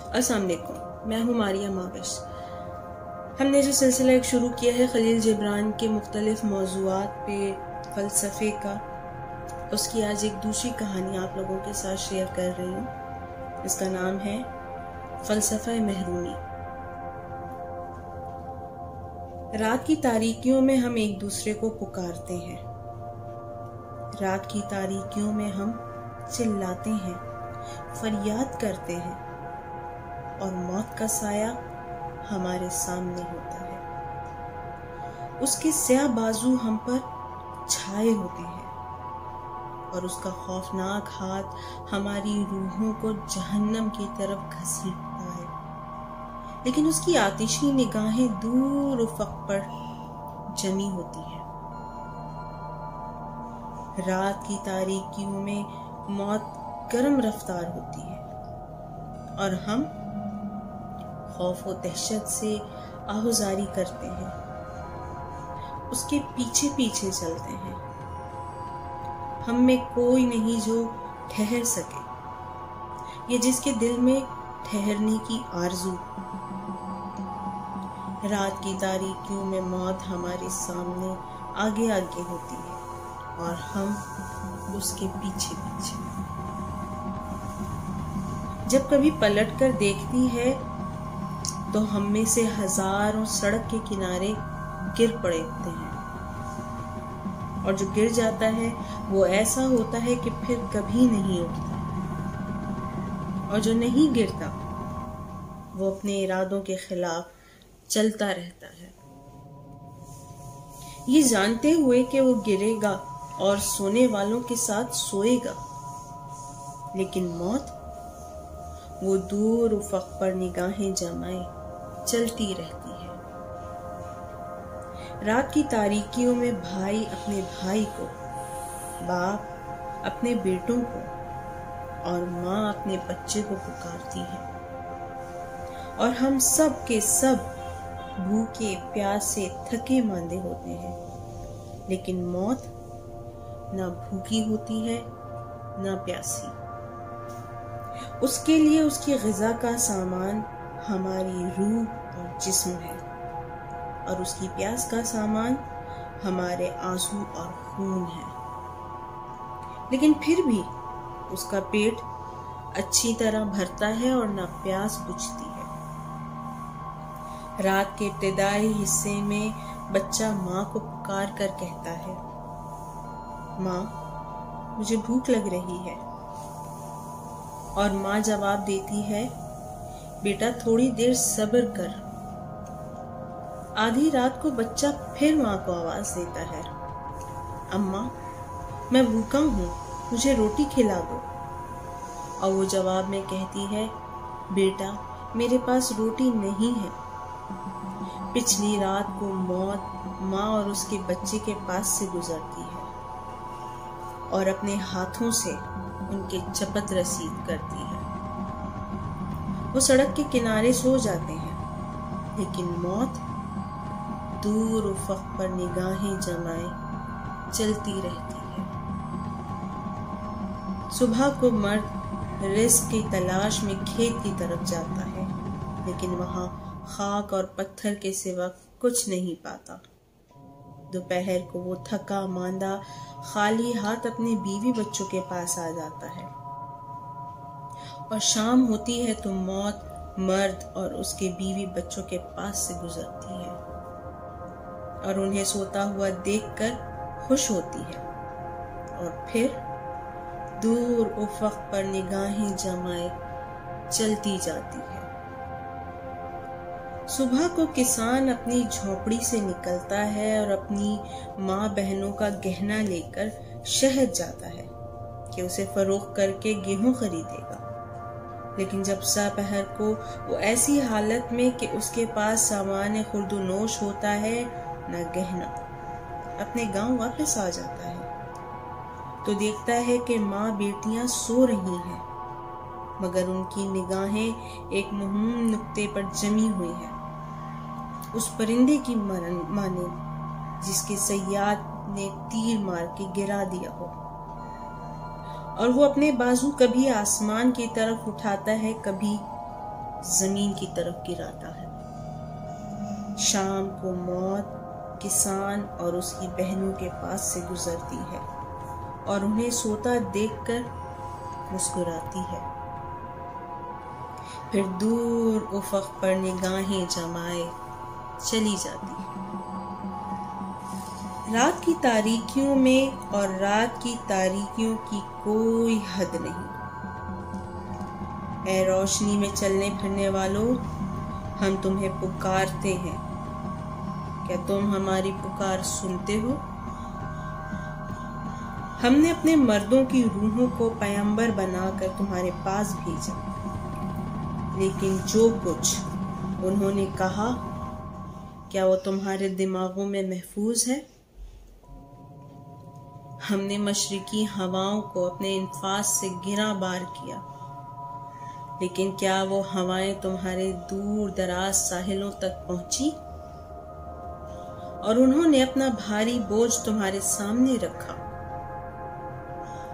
السلام علیکم، میں ہوں ماریہ ماوش۔ ہم نے جو سلسلہ ایک شروع کیا ہے خلیل جبران کے مختلف موضوعات پہ فلسفے کا، اس کی آج ایک دوسری کہانی آپ لوگوں کے ساتھ شیئر کر رہی ہوں۔ اس کا نام ہے فلسفہ محرومی۔ رات کی تاریکیوں میں ہم ایک دوسرے کو پکارتے ہیں، رات کی تاریکیوں میں ہم چلاتے ہیں، فریاد کرتے ہیں، اور موت کا سایہ ہمارے سامنے ہوتا ہے۔ اس کے سیاہ بازو ہم پر چھائے ہوتے ہیں اور اس کا خوفناک ہاتھ ہماری روحوں کو جہنم کی طرف گھسیٹتا ہے، لیکن اس کی آتشی نگاہیں دور افق پر جمی ہوتی ہیں۔ رات کی تاریکیوں میں موت گرم رفتار ہوتی ہے اور ہم خوف و دہشت سے آہوزاری کرتے ہیں، اس کے پیچھے پیچھے چلتے ہیں۔ ہم میں کوئی نہیں جو ٹھہر سکے یا جس کے دل میں ٹھہرنے کی آرزو۔ رات کی تاریکیوں میں موت ہمارے سامنے آگے آگے ہوتی ہے اور ہم اس کے پیچھے پیچھے۔ جب کبھی پلٹ کر دیکھتی ہے تو ہم میں سے ہزاروں سڑک کے کنارے گر پڑے ہوتے ہیں، اور جو گر جاتا ہے وہ ایسا ہوتا ہے کہ پھر کبھی نہیں اٹھتا، اور جو نہیں گرتا وہ اپنے ارادوں کے خلاف چلتا رہتا ہے، یہ جانتے ہوئے کہ وہ گرے گا اور سونے والوں کے ساتھ سوئے گا۔ لیکن موت وہ دور افق پر نگاہیں جمائے چلتی رہتی ہے۔ رات کی تاریکیوں میں بھائی اپنے بھائی کو، باپ اپنے بیٹوں کو اور ماں اپنے بچے کو پکارتی ہے، اور ہم سب کے سب بھوکے پیاسے تھکے ماندے ہوتے ہیں، لیکن موت نہ بھوکی ہوتی ہے نہ پیاسی۔ اس کے لیے اس کی غذا کا سامان ہماری روح اور جسم ہے، اور اس کی پیاس کا سامان ہمارے آنسو اور خون ہے، لیکن پھر بھی اس کا پیٹ اچھی طرح بھرتا ہے اور نہ پیاس بجھتی ہے۔ رات کے ابتدائی حصے میں بچہ ماں کو پکار کر کہتا ہے، ماں مجھے بھوک لگ رہی ہے، اور ماں جواب دیتی ہے، بیٹا تھوڑی دیر صبر کر۔ آدھی رات کو بچہ پھر ماں کو آواز دیتا ہے، اماں میں بھوکا ہوں، مجھے روٹی کھلا دو۔ اور وہ جواب میں کہتی ہے، بیٹا میرے پاس روٹی نہیں ہے۔ پچھلی رات کو موت ماں اور اس کے بچے کے پاس سے گزرتی ہے اور اپنے ہاتھوں سے ان کے چپت رسید کرتی ہے۔ وہ سڑک کے کنارے سو جاتے ہیں، لیکن موت دور افق پر نگاہیں جمائے چلتی رہتی ہے۔ صبح کو مرد رزق کی تلاش میں کھیت کی طرف جاتا ہے، لیکن وہاں خاک اور پتھر کے سوا کچھ نہیں پاتا۔ دوپہر کو وہ تھکا ماندہ خالی ہاتھ اپنے بیوی بچوں کے پاس آ جاتا ہے، اور شام ہوتی ہے تو موت مرد اور اس کے بیوی بچوں کے پاس سے گزرتی ہے اور انہیں سوتا ہوا دیکھ کر خوش ہوتی ہے، اور پھر دور افق پر نگاہیں جمائے چلتی جاتی ہے۔ صبح کو کسان اپنی جھونپڑی سے نکلتا ہے اور اپنی ماں بہنوں کا گہنا لے کر شہر جاتا ہے کہ اسے فروخت کر کے گیہوں خریدے گا، لیکن جب سپہر کو وہ ایسی حالت میں کہ اس کے پاس سامان خورد و نوش ہوتا ہے نہ گہنا، اپنے گاؤں واپس آ جاتا ہے تو دیکھتا ہے کہ ماں بیٹیاں سو رہی ہیں، مگر ان کی نگاہیں ایک مہموم نقطے پر جمی ہوئی ہیں، اس پرندے کی مانند جس کے صیاد نے تیر مار کے گرا دیا ہو، اور وہ اپنے بازو کبھی آسمان کی طرف اٹھاتا ہے، کبھی زمین کی طرف گراتا ہے۔ شام کو موت کسان اور اس کی بہنوں کے پاس سے گزرتی ہے اور انہیں سوتا دیکھ کر مسکراتی ہے، پھر دور افق پر نگاہیں جمائے چلی جاتی ہے۔ رات کی تاریکیوں میں اور رات کی تاریکیوں کی کوئی حد نہیں۔ اے روشنی میں چلنے پھرنے والوں، ہم تمہیں پکارتے ہیں، کیا تم ہماری پکار سنتے ہو؟ ہم نے اپنے مردوں کی روحوں کو پیغمبر بنا کر تمہارے پاس بھیجا، لیکن جو کچھ انہوں نے کہا کیا وہ تمہارے دماغوں میں محفوظ ہے؟ ہم نے مشرقی ہواؤں کو اپنے انفاذ سے گراں بار کیا، لیکن کیا وہ ہوائیں تمہارے دور دراز ساحلوں تک پہنچی؟ اور انہوں نے اپنا بھاری بوجھ تمہارے سامنے رکھا۔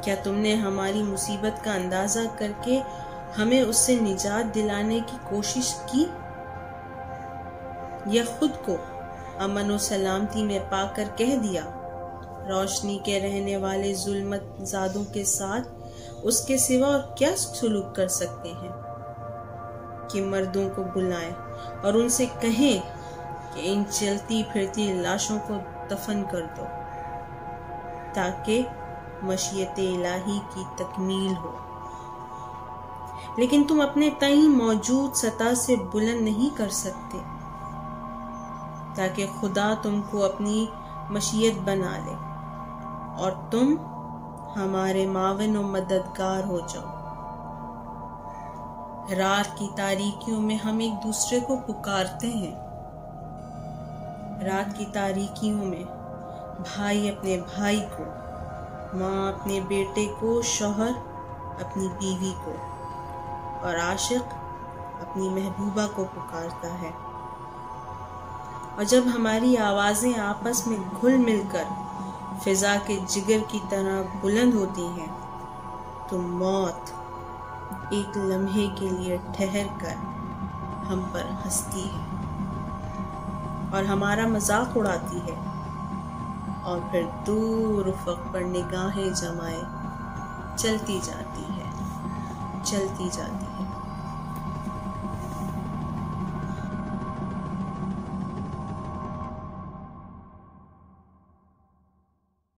کیا تم نے ہماری مصیبت کا اندازہ کر کے ہمیں اس سے نجات دلانے کی کوشش کی، یا خود کو امن و سلامتی میں پا کر کہہ دیا روشنی کے رہنے والے ظلمت زادوں کے ساتھ اس کے سوا اور کیا سلوک کر سکتے ہیں کہ مردوں کو بلائیں اور ان سے کہیں کہ ان چلتی پھرتی لاشوں کو دفن کر دو تاکہ مشیت الہی کی تکمیل ہو۔ لیکن تم اپنے تئیں موجود سطح سے بلند نہیں کر سکتے تاکہ خدا تم کو اپنی مشیت بنا لے اور تم ہمارے معاون و مددگار ہو جاؤ۔ رات کی تاریکیوں میں ہم ایک دوسرے کو پکارتے ہیں۔ رات کی تاریکیوں میں بھائی اپنے بھائی کو، ماں اپنے بیٹے کو، شوہر اپنی بیوی کو اور عاشق اپنی محبوبہ کو پکارتا ہے۔ اور جب ہماری آوازیں آپس میں گھل مل کر فضا کے جگر کی طرح بلند ہوتی ہیں تو موت ایک لمحے کے لیے ٹھہر کر ہم پر ہنستی ہے اور ہمارا مذاق اڑاتی ہے، اور پھر دور افق پر نگاہیں جمائے چلتی جاتی ہے، چلتی جاتی ہے۔